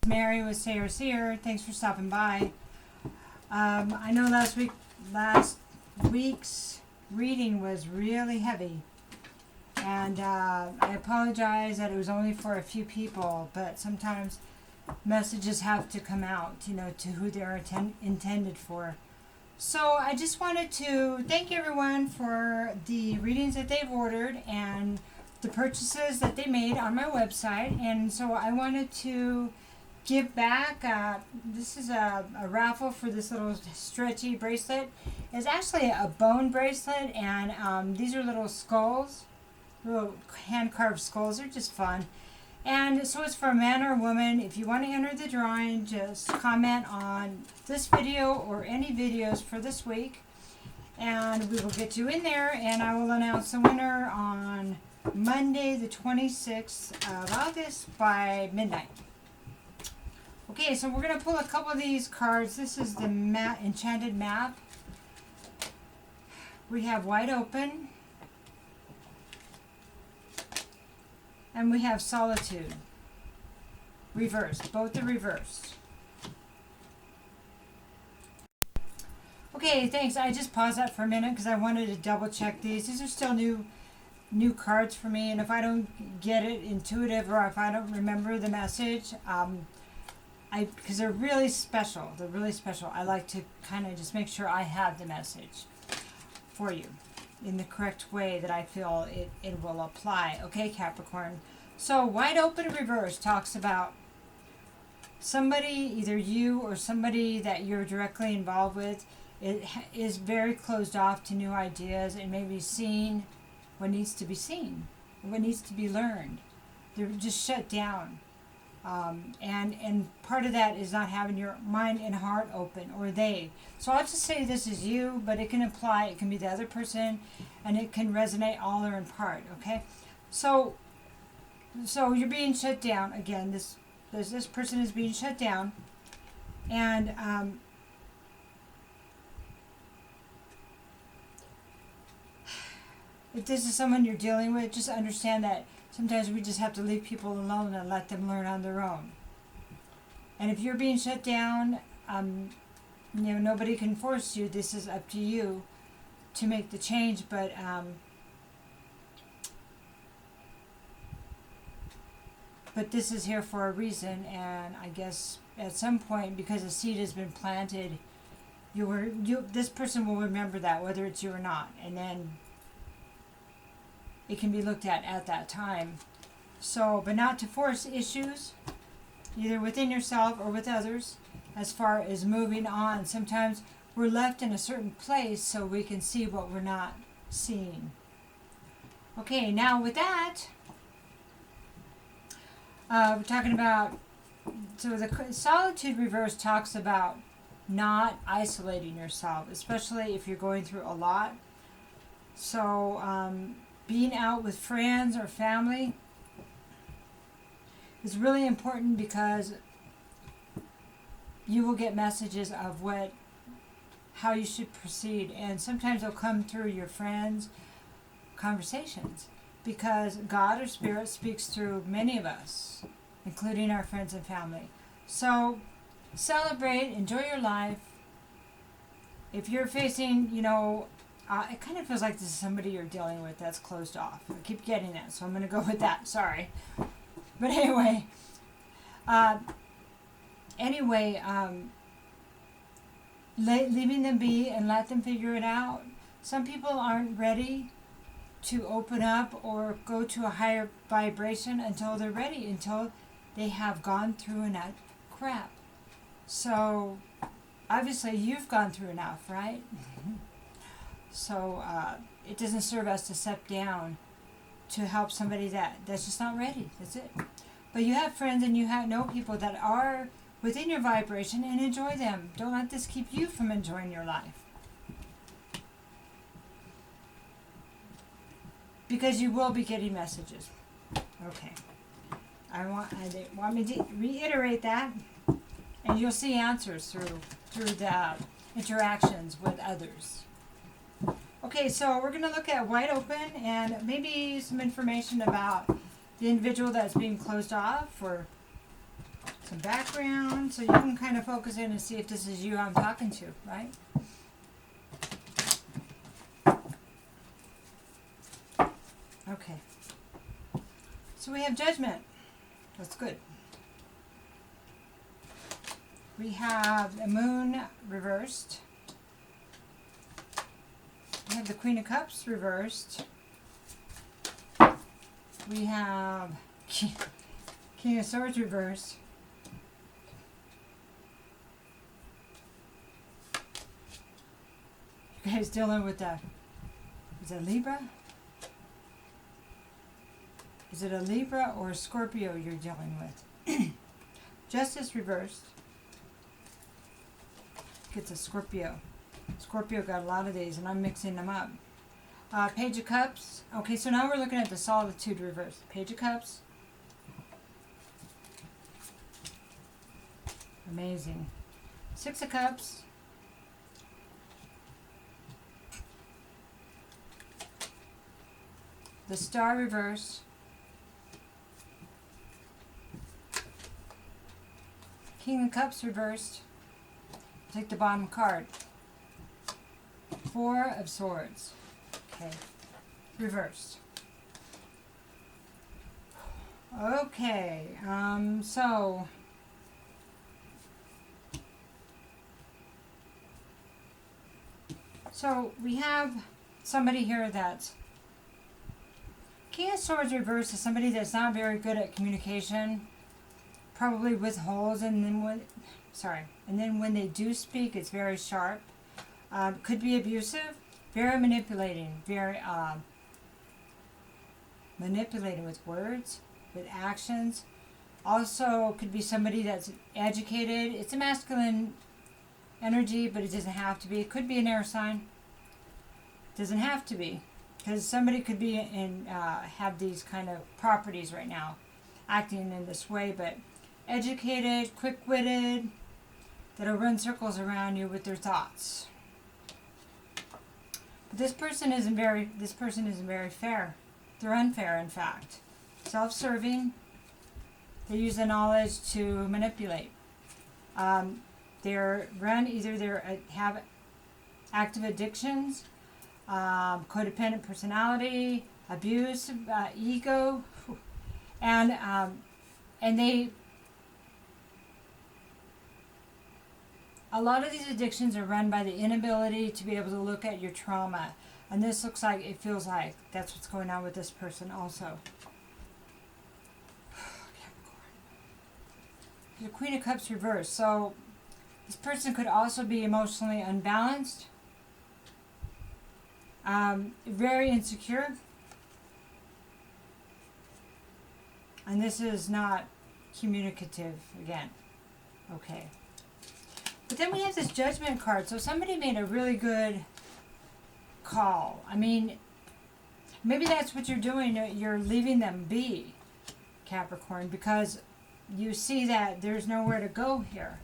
Mary with Sayre Seer. Thanks for stopping by. I know last week's reading was really heavy, and I apologize that it was only for a few people, but sometimes messages have to come out, to who they're intended for. So I just wanted to thank everyone for the readings that they've ordered and the purchases that they made on my website. And so I wanted to give back. This is a raffle for this little stretchy bracelet. It's actually a bone bracelet, and these are little skulls, little hand-carved skulls. They're just fun. And so it's for a man or a woman. If you want to enter the drawing, just comment on this video or any videos for this week, and we will get you in there, and I will announce the winner on Monday the 26th of August by midnight. Okay, so we're going to pull a couple of these cards. This is the Enchanted map. We have Wide Open. And we have Solitude. Reversed. Both are reversed. Okay, thanks. I just paused that for a minute because I wanted to double check these. These are still new cards for me, and if I don't get it intuitive or if I don't remember the message, because they're really special. They're really special. I like to kind of just make sure I have the message for you in the correct way that I feel it will apply. Okay, Capricorn. So Wide Open Reverse talks about somebody, either you or somebody that you're directly involved with, is very closed off to new ideas and maybe seeing what needs to be seen, what needs to be learned. They're just shut down. And part of that is not having your mind and heart open, or they. So I'll just say this is you, but it can apply, it can be the other person, and it can resonate all or in part, okay? So you're being shut down. Again, this person is being shut down, and if this is someone you're dealing with, just understand that sometimes we just have to leave people alone and let them learn on their own. And if you're being shut down, nobody can force you. This is up to you to make the change. But this is here for a reason. And I guess at some point, because a seed has been planted, this person will remember that, whether it's you or not. And then it can be looked at that time. So, but not to force issues, either within yourself or with others, as far as moving on. Sometimes we're left in a certain place so we can see what we're not seeing. Okay, now with that, we're talking about, so the Solitude Reverse talks about not isolating yourself, especially if you're going through a lot. So, being out with friends or family is really important, because you will get messages of how you should proceed, and sometimes they'll come through your friends' conversations, because God or Spirit speaks through many of us, including our friends and family. So celebrate, enjoy your life. If you're facing, it kind of feels like this is somebody you're dealing with that's closed off. I keep getting that, so I'm going to go with that. Sorry. But anyway, leaving them be and let them figure it out. Some people aren't ready to open up or go to a higher vibration until they're ready, until they have gone through enough crap. So, obviously, you've gone through enough, right? So it doesn't serve us to step down to help somebody that's just not ready. That's it. But you have friends and you know people that are within your vibration, and enjoy them. Don't let this keep you from enjoying your life. Because you will be getting messages. Okay. I want me to reiterate that, and you'll see answers through the interactions with others. Okay, so we're going to look at Wide Open and maybe some information about the individual that's being closed off, or some background so you can kind of focus in and see if this is you I'm talking to, right? Okay. So we have Judgment. That's good. We have the Moon reversed. We have the Queen of Cups reversed. We have King of Swords reversed. You guys dealing with the, is it Libra? Is it a Libra or a Scorpio you're dealing with? Justice reversed. It's a Scorpio. Scorpio got a lot of these and I'm mixing them up. Page of Cups. Okay, so now we're looking at the Solitude reverse. Page of Cups. Amazing. Six of Cups. The Star reverse. King of Cups reversed. Take the bottom card. Four of Swords. Okay. Reversed. Okay. So we have somebody here that's King of Swords reversed is somebody that's not very good at communication, probably withholds, and then when they do speak, it's very sharp. Could be abusive, very manipulating, very manipulating with words, with actions. Also, could be somebody that's educated. It's a masculine energy, but it doesn't have to be. It could be an air sign. Doesn't have to be, because somebody could be in have these kind of properties right now, acting in this way. But educated, quick-witted, that'll run circles around you with their thoughts. But this person isn't very fair. They're unfair, in fact. Self-serving. They use the knowledge to manipulate. Have active addictions, codependent personality, abuse, ego, and they. A lot of these addictions are run by the inability to be able to look at your trauma. And this looks like, it feels like that's what's going on with this person also. The Queen of Cups reversed. So this person could also be emotionally unbalanced, very insecure. And this is not communicative again. Okay. But then we have this Judgment card. So somebody made a really good call. I mean, maybe that's what you're doing. You're leaving them be, Capricorn, because you see that there's nowhere to go here.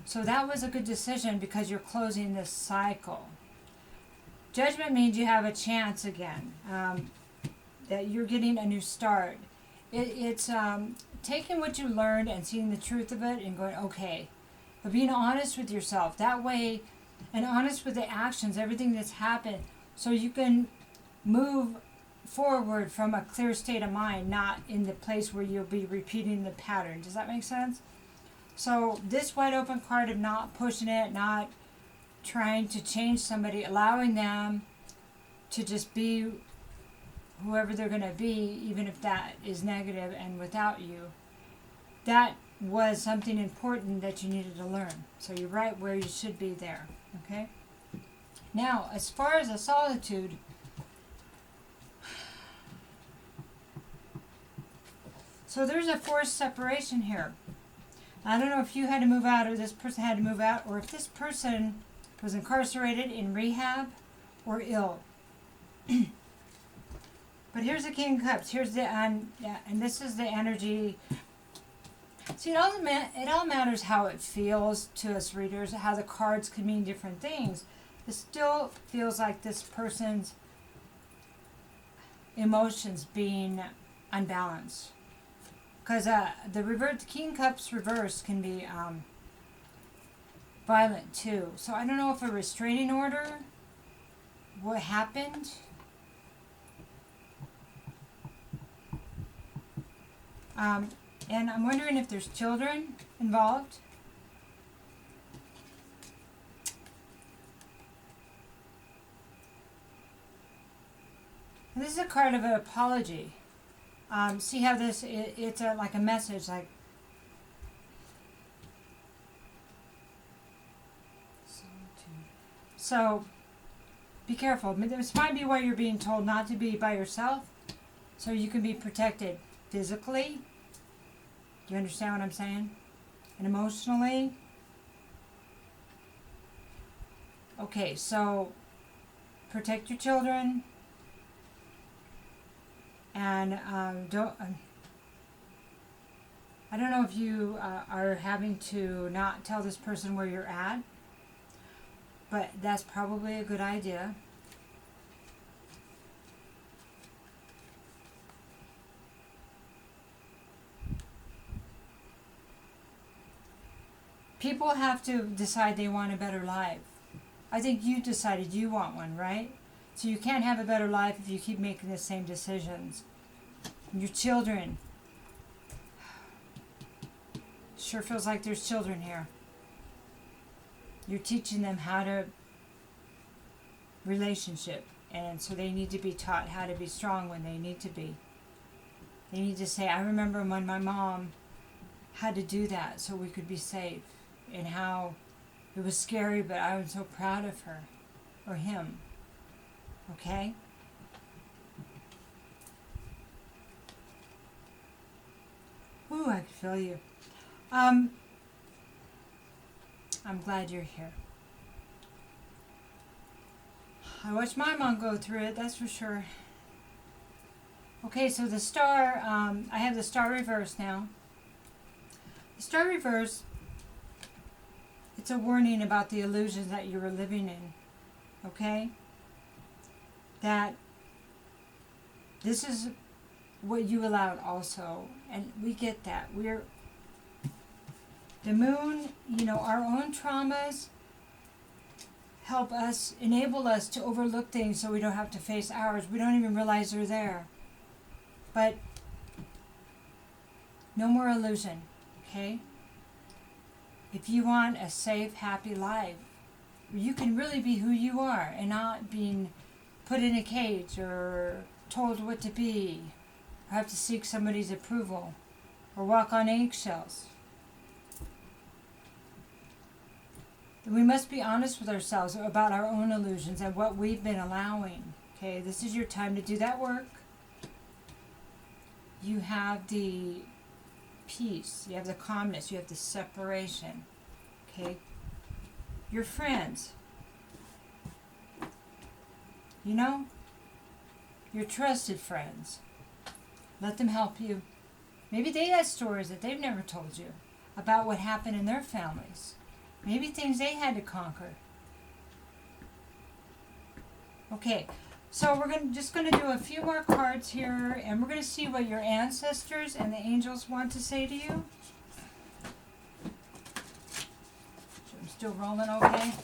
So that was a good decision because you're closing this cycle. Judgment means you have a chance again, that you're getting a new start. It's taking what you learned and seeing the truth of it and going, okay, but being honest with yourself that way, and honest with the actions, everything that's happened, so you can move forward from a clear state of mind, not in the place where you'll be repeating the pattern. Does that make sense? So this wide open card of not pushing it, not trying to change somebody, allowing them to just be whoever they're going to be, even if that is negative and without you, that was something important that you needed to learn. So you're right where you should be there. Okay? Now, as far as the Solitude, so there's a forced separation here. I don't know if you had to move out or this person had to move out, or if this person was incarcerated in rehab or ill. But here's the King of Cups. Here's the and this is the energy. See, it all matters how it feels to us readers, how the cards could mean different things. It still feels like this person's emotions being unbalanced. Because the King Cups reverse can be violent too. So I don't know if a restraining order, what happened. And I'm wondering if there's children involved. And this is a card of an apology. See how this, it's like a message, like, so be careful. This might be why you're being told not to be by yourself, so you can be protected physically. Do you understand what I'm saying? And emotionally. Okay, so protect your children. And I don't know if you are having to not tell this person where you're at, but that's probably a good idea. People have to decide they want a better life. I think you decided you want one, right? So you can't have a better life if you keep making the same decisions. And your children. Sure feels like there's children here. You're teaching them how to relationship. And so they need to be taught how to be strong when they need to be. They need to say, I remember when my mom had to do that so we could be safe. And how it was scary, but I was so proud of her. Or him. Okay? Ooh, I can feel you. I'm glad you're here. I watched my mom go through it, that's for sure. Okay, so the star, I have the star reverse now. The star reverse, it's a warning about the illusions that you were living in. Okay? That this is what you allowed also, and we get that. We're the moon, our own traumas help us, enable us to overlook things so we don't have to face ours. We don't even realize they're there. But no more illusion, okay? If you want a safe, happy life, you can really be who you are and not being put in a cage or told what to be, or have to seek somebody's approval, or walk on eggshells. We must be honest with ourselves about our own illusions and what we've been allowing. Okay, this is your time to do that work. You have the peace, you have the calmness, you have the separation. Okay, your friends. Your trusted friends. Let them help you. Maybe they have stories that they've never told you about what happened in their families. Maybe things they had to conquer. Okay, so we're just going to do a few more cards here, and we're going to see what your ancestors and the angels want to say to you. So I'm still rolling okay?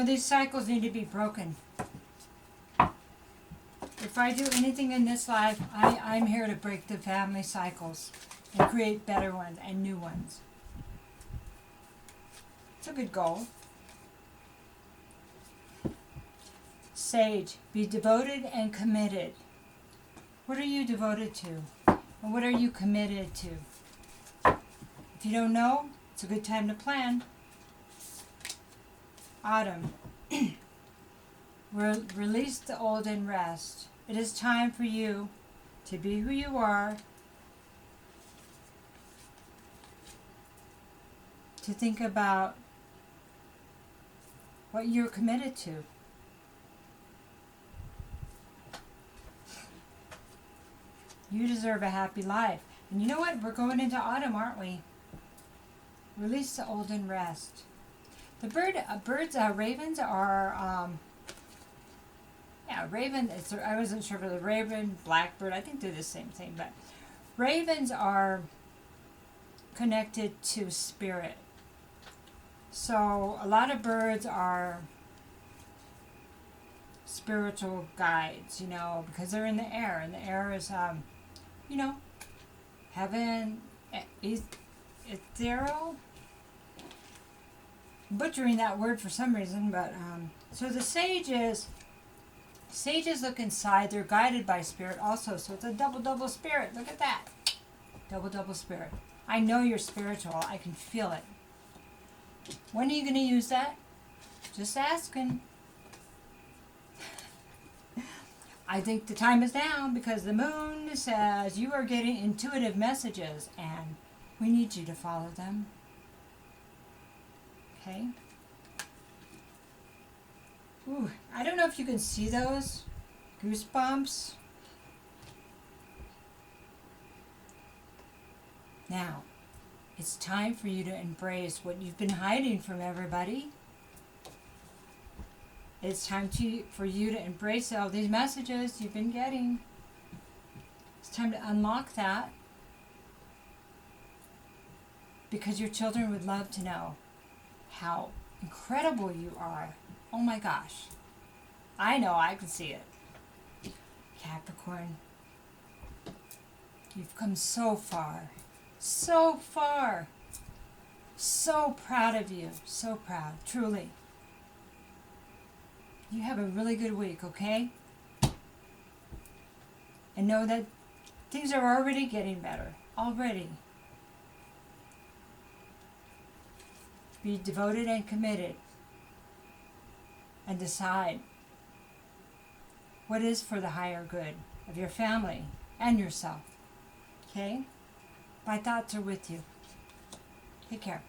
These cycles need to be broken. If I do anything in this life, I'm here to break the family cycles and create better ones and new ones. It's a good goal. Sage, be devoted and committed. What are you devoted to? And what are you committed to? If you don't know, it's a good time to plan. Autumn. Release the old and rest. It is time for you to be who you are, to think about what you're committed to. You deserve a happy life. And you know what? We're going into autumn, aren't we? Release the old and rest. The ravens are, raven, I wasn't sure if it was a raven, blackbird, I think they're the same thing, but ravens are connected to spirit. So a lot of birds are spiritual guides, you know, because they're in the air, and the air is, you know, heaven, ethereal. Butchering that word for some reason, but so the sages look inside. They're guided by spirit also, so it's a double spirit. Look at that, double spirit. I know you're spiritual. I can feel it. When are you going to use that? Just asking. I think the time is now, because the moon says you are getting intuitive messages and we need you to follow them. Okay? Ooh, I don't know if you can see those goosebumps. Now, it's time for you to embrace what you've been hiding from everybody. It's time for you to embrace all these messages you've been getting. It's time to unlock that, because your children would love to know how incredible you are. Oh my gosh. I know, I can see it. Capricorn, you've come so far. So far. So proud of you. So proud, truly. You have a really good week, okay? And know that things are already getting better. Already. Be devoted and committed. And decide what is for the higher good of your family and yourself. Okay? My thoughts are with you. Take care.